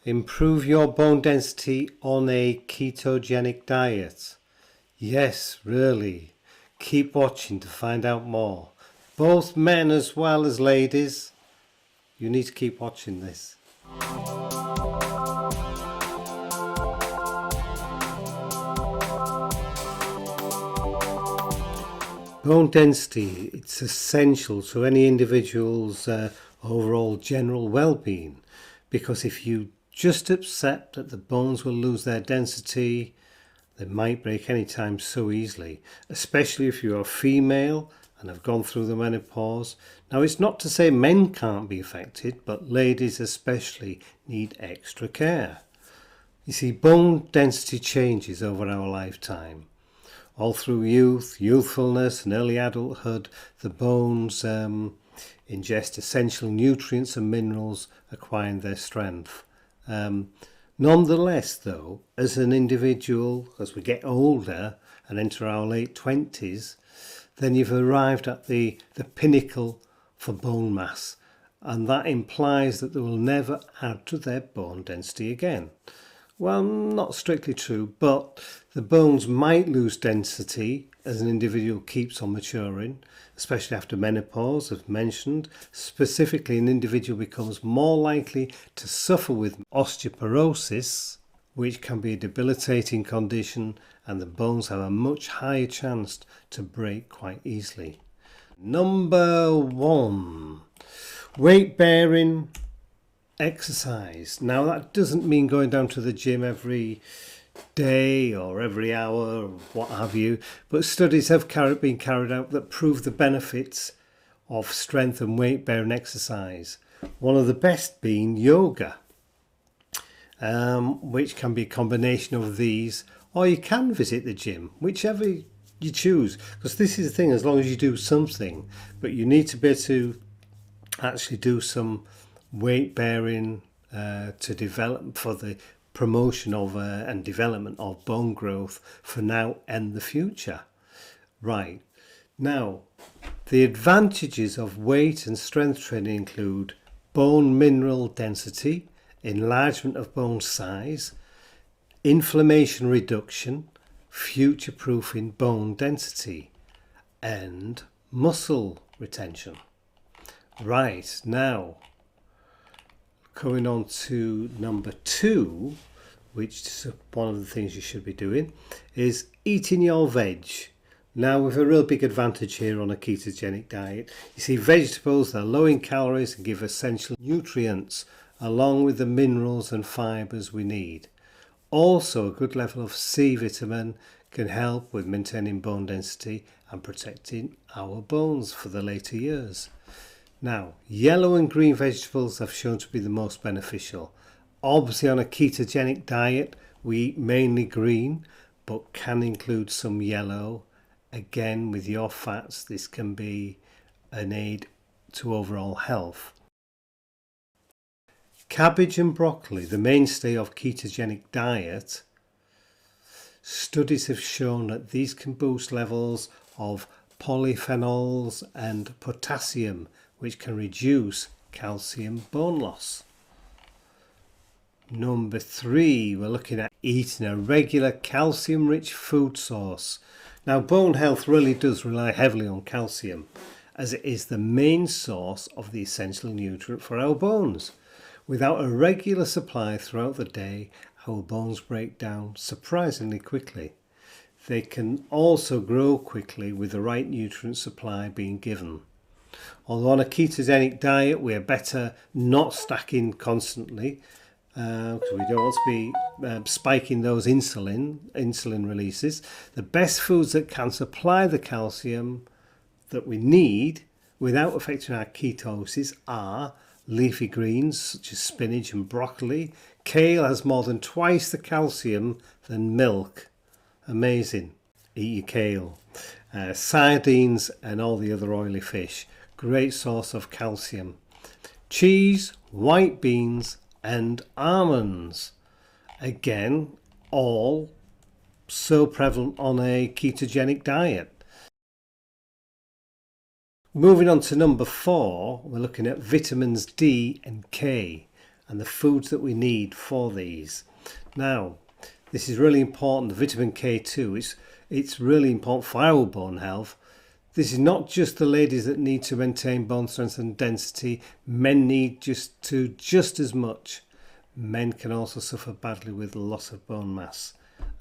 Improve your bone density on a ketogenic diet. Yes, really. Keep watching to find out more. Both men as well as ladies. You need to keep watching this. Bone density, it's essential to any individual's overall general well-being, because if you just accept that the bones will lose their density, they might break any time so easily, especially if you're a female and have gone through the menopause. Now, it's not to say men can't be affected, but ladies especially need extra care. You see, bone density changes over our lifetime. All through youth, youthfulness and early adulthood, the bones ingest essential nutrients and minerals, acquiring their strength. Nonetheless, though, as an individual, as we get older and enter our late 20s, then you've arrived at the pinnacle for bone mass, and that implies that they will never add to their bone density again. Well, not strictly true, but the bones might lose density as an individual keeps on maturing, especially after menopause, as mentioned. Specifically, an individual becomes more likely to suffer with osteoporosis, which can be a debilitating condition, and the bones have a much higher chance to break quite easily. Number 1, weight bearing exercise. Now, that doesn't mean going down to the gym every day or every hour or what have you, but studies have been carried out that prove the benefits of strength and weight bearing exercise. One of the best being yoga, which can be a combination of these, or you can visit the gym, whichever you choose, because this is the thing, as long as you do something, but you need to be able to actually do some weight bearing to develop for the promotion of and development of bone growth for now and the future. Right, now the advantages of weight and strength training include bone mineral density, enlargement of bone size, inflammation reduction, future proofing bone density, and muscle retention. Right, now coming on to number 2, which is one of the things you should be doing, is eating your veg. Now, with a real big advantage here on a ketogenic diet. You see, vegetables are low in calories and give essential nutrients along with the minerals and fibres we need. Also, a good level of C vitamin can help with maintaining bone density and protecting our bones for the later years. Now, yellow and green vegetables have shown to be the most beneficial. Obviously, on a ketogenic diet, we eat mainly green, but can include some yellow. Again, with your fats, this can be an aid to overall health. Cabbage and broccoli, the mainstay of ketogenic diet. Studies have shown that these can boost levels of polyphenols and potassium, which can reduce calcium bone loss. Number 3, we're looking at eating a regular calcium-rich food source. Now, bone health really does rely heavily on calcium, as it is the main source of the essential nutrient for our bones. Without a regular supply throughout the day, our bones break down surprisingly quickly. They can also grow quickly with the right nutrient supply being given. Although on a ketogenic diet, we are better not stacking constantly, because we don't want to be spiking those insulin releases. The best foods that can supply the calcium that we need without affecting our ketosis are leafy greens such as spinach and broccoli. Kale has more than twice the calcium than milk. Amazing. Eat your kale. Sardines and all the other oily fish. Great source of calcium. Cheese, white beans and almonds. Again, all so prevalent on a ketogenic diet. Moving on to number 4, we're looking at vitamins D and K. and the foods that we need for these. Now, this is really important. The vitamin K2, it's really important for our bone health. This is not just the ladies that need to maintain bone strength and density. Men need just as much. Men can also suffer badly with loss of bone mass.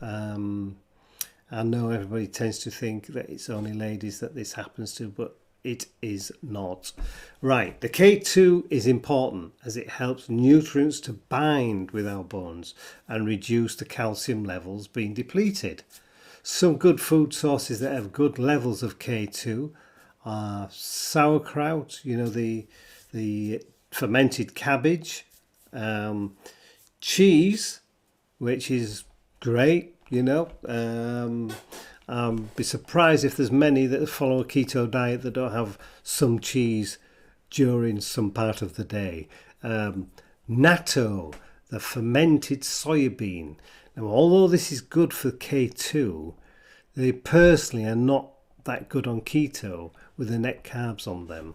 I know everybody tends to think that it's only ladies that this happens to, but it is not. Right, the K2 is important as it helps nutrients to bind with our bones and reduce the calcium levels being depleted. Some good food sources that have good levels of K2 are sauerkraut, the fermented cabbage, cheese, which is great, be surprised if there's many that follow a keto diet that don't have some cheese during some part of the day. Natto, the fermented soybean. Now, although this is good for K2, they personally are not that good on keto with the net carbs on them.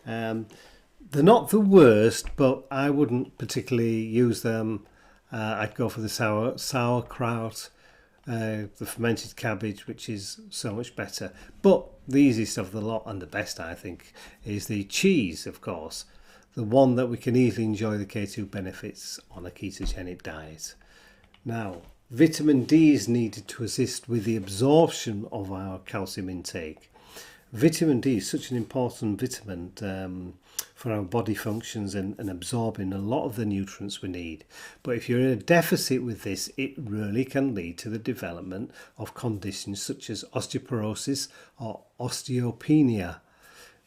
They're not the worst, but I wouldn't particularly use them. I'd go for the sauerkraut, the fermented cabbage, which is so much better. But the easiest of the lot and the best, I think, is the cheese, of course. The one that we can easily enjoy the K2 benefits on a ketogenic diet. Now, vitamin D is needed to assist with the absorption of our calcium intake. Vitamin D is such an important vitamin for our body functions and absorbing a lot of the nutrients we need. But if you're in a deficit with this, it really can lead to the development of conditions such as osteoporosis or osteopenia.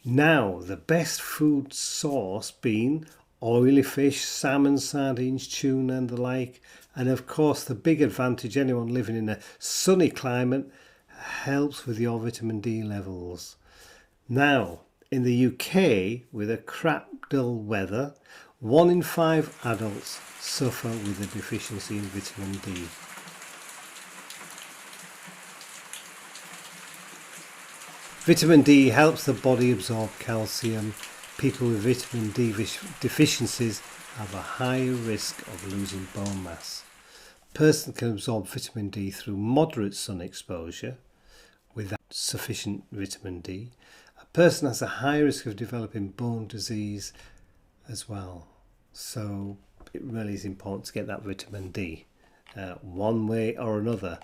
Now, the best food source being oily fish, salmon, sardines, tuna and the like. And of course, the big advantage, anyone living in a sunny climate, helps with your vitamin D levels. Now, in the UK, with a crap dull weather, 1 in 5 adults suffer with a deficiency in vitamin D. Vitamin D helps the body absorb calcium. People with vitamin D deficiencies have a higher risk of losing bone mass. A person can absorb vitamin D through moderate sun exposure without sufficient vitamin D. A person has a high risk of developing bone disease as well. So it really is important to get that vitamin D one way or another.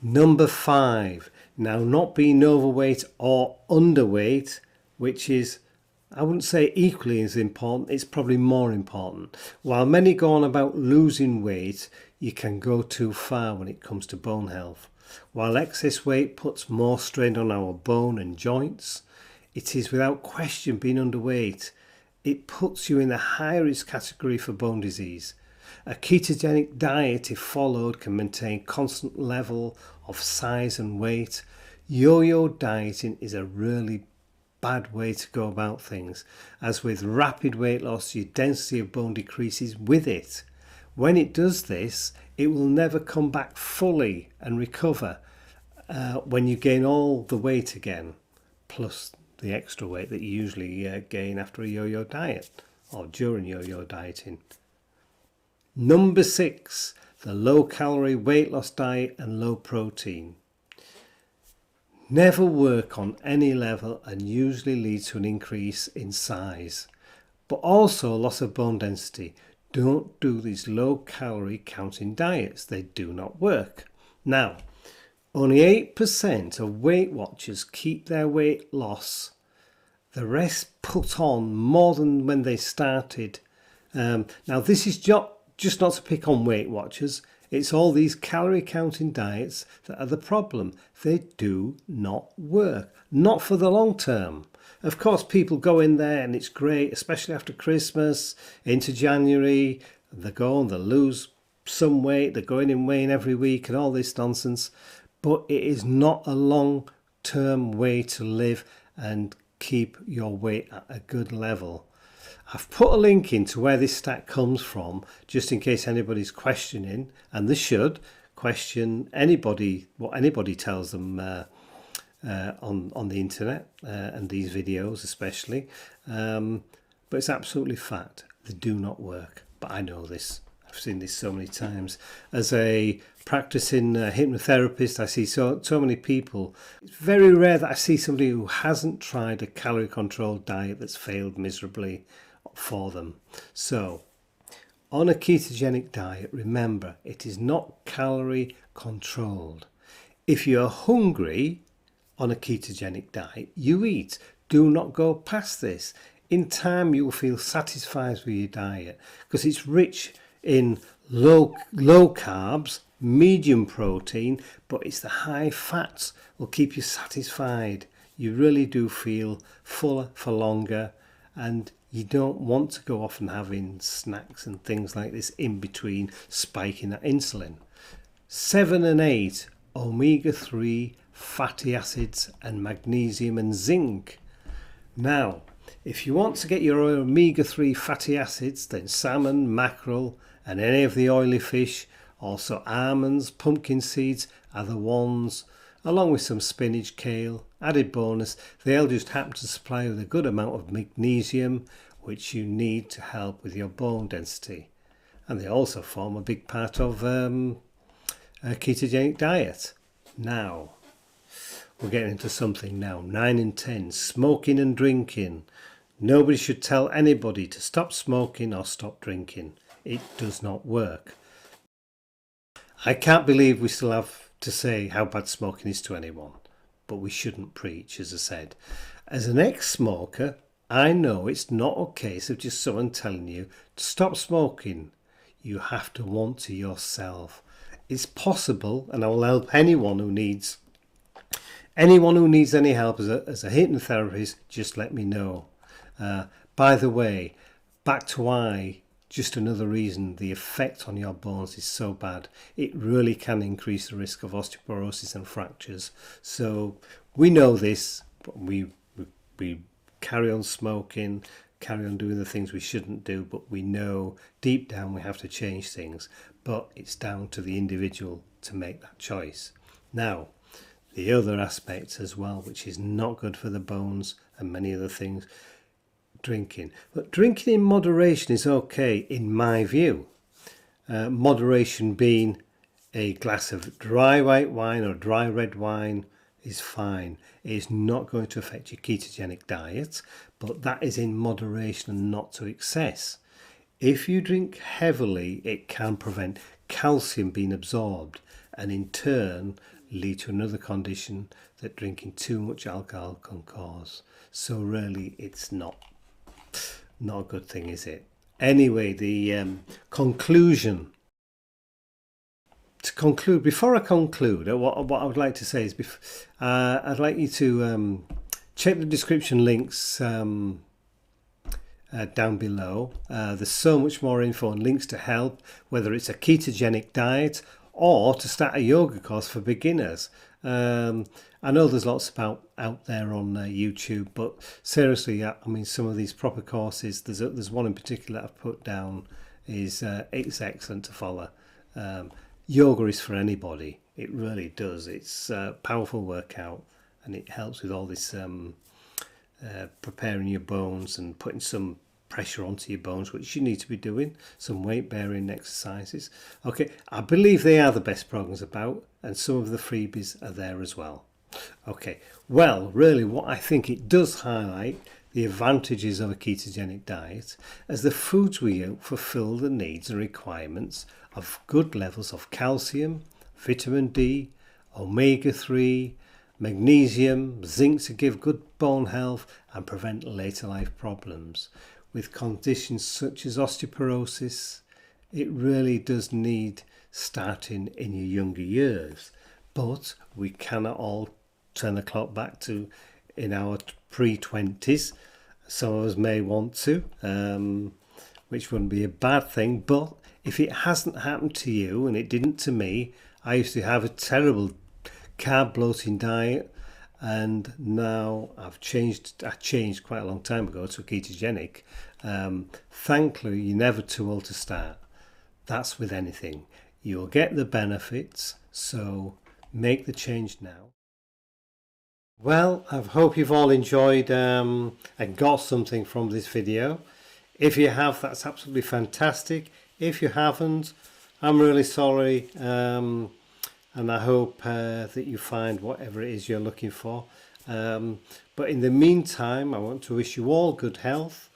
Number 5, now not being overweight or underweight, which is, I wouldn't say equally as important, it's probably more important. While many go on about losing weight, you can go too far when it comes to bone health. While excess weight puts more strain on our bone and joints, it is without question being underweight. It puts you in the high risk category for bone disease. A ketogenic diet, if followed, can maintain constant level of size and weight. Yo-yo dieting is a really bad way to go about things, as with rapid weight loss, your density of bone decreases with it. When it does this, it will never come back fully and recover when you gain all the weight again, plus the extra weight that you usually gain after a yo-yo diet or during yo-yo dieting. Number 6, the low-calorie weight loss diet and low protein. Never work on any level and usually lead to an increase in size, but also loss of bone density. Don't do these low-calorie counting diets. They do not work. Now, only 8% of Weight Watchers keep their weight loss. The rest put on more than when they started. Now, this is just not to pick on Weight Watchers. It's all these calorie counting diets that are the problem. They do not work. Not for the long term. Of course, people go in there and it's great, especially after Christmas, into January. They go and they lose some weight. They're going in weighing every week and all this nonsense. But it is not a long-term way to live and keep your weight at a good level. I've put a link into where this stat comes from, just in case anybody's questioning, and they should question anybody, what anybody tells them on the internet and these videos especially. But it's absolutely fact. They do not work. but I know this. I've seen this so many times. As a practicing hypnotherapist, I see so many people. It's very rare that I see somebody who hasn't tried a calorie controlled diet that's failed miserably for them. So on a ketogenic diet, remember, it is not calorie controlled. If you're hungry on a ketogenic diet, you eat. Do not go past this. In time, you'll feel satisfied with your diet because it's rich in low carbs, medium protein, but it's the high fats will keep you satisfied. You really do feel fuller for longer, and you don't want to go off and having snacks and things like this in between, spiking that insulin. 7 and 8 omega-3 fatty acids and magnesium and zinc. Now, if you want to get your omega-3 fatty acids, then salmon, mackerel and any of the oily fish, also almonds, pumpkin seeds are the ones, along with some spinach, kale. Added bonus, they'll just happen to supply you with a good amount of magnesium, which you need to help with your bone density. And they also form a big part of a ketogenic diet. Now, we're getting into something now. 9 and 10, smoking and drinking. Nobody should tell anybody to stop smoking or stop drinking. It does not work. I can't believe we still have to say how bad smoking is to anyone, but we shouldn't preach, as I said. As an ex-smoker, I know it's not a case of just someone telling you to stop smoking. You have to want to yourself. It's possible, and I will help anyone who needs any help as a hypnotherapist. Just let me know. By the way, back to why, just another reason the effect on your bones is so bad. It really can increase the risk of osteoporosis and fractures. So we know this, but we carry on smoking, carry on doing the things we shouldn't do, but we know deep down we have to change things. But it's down to the individual to make that choice. Now, the other aspect as well, which is not good for the bones and many other things, drinking. But drinking in moderation is okay in my view. Moderation being a glass of dry white wine or dry red wine is fine. It is not going to affect your ketogenic diet, but that is in moderation and not to excess. If you drink heavily, it can prevent calcium being absorbed and in turn lead to another condition that drinking too much alcohol can cause. So really it's not a good thing, is it? Anyway, the conclusion. To conclude, before I conclude, what I would like to say is I'd like you to check the description links down below. There's so much more info and links to help, whether it's a ketogenic diet or to start a yoga course for beginners. I know there's lots out there on YouTube, but seriously, I mean, some of these proper courses, there's one in particular I've put down, it's excellent to follow. Yoga is for anybody. It really does. It's a powerful workout, and it helps with all this preparing your bones and putting some pressure onto your bones, which you need to be doing, some weight bearing exercises. Okay, I believe they are the best programs about, and some of the freebies are there as well. Okay, well, really what I think it does highlight the advantages of a ketogenic diet, as the foods we eat fulfill the needs and requirements of good levels of calcium, vitamin D, omega-3, magnesium, zinc to give good bone health and prevent later life problems. With conditions such as osteoporosis, it really does need starting in your younger years. But we cannot all turn the clock back to in our pre-20s. Some of us may want to, which wouldn't be a bad thing. But if it hasn't happened to you, and it didn't to me, I used to have a terrible carb bloating diet, and now I changed quite a long time ago to a ketogenic. Thankfully, you're never too old to start. That's with anything. You'll get the benefits, so make the change now. Well, I hope you've all enjoyed and got something from this video. If you have, that's absolutely fantastic. If you haven't, I'm really sorry, and I hope that you find whatever it is you're looking for. But in the meantime, I want to wish you all good health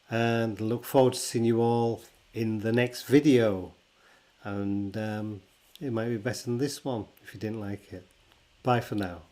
and look forward to seeing you all in the next video. And it might be better than this one if you didn't like it. Bye for now.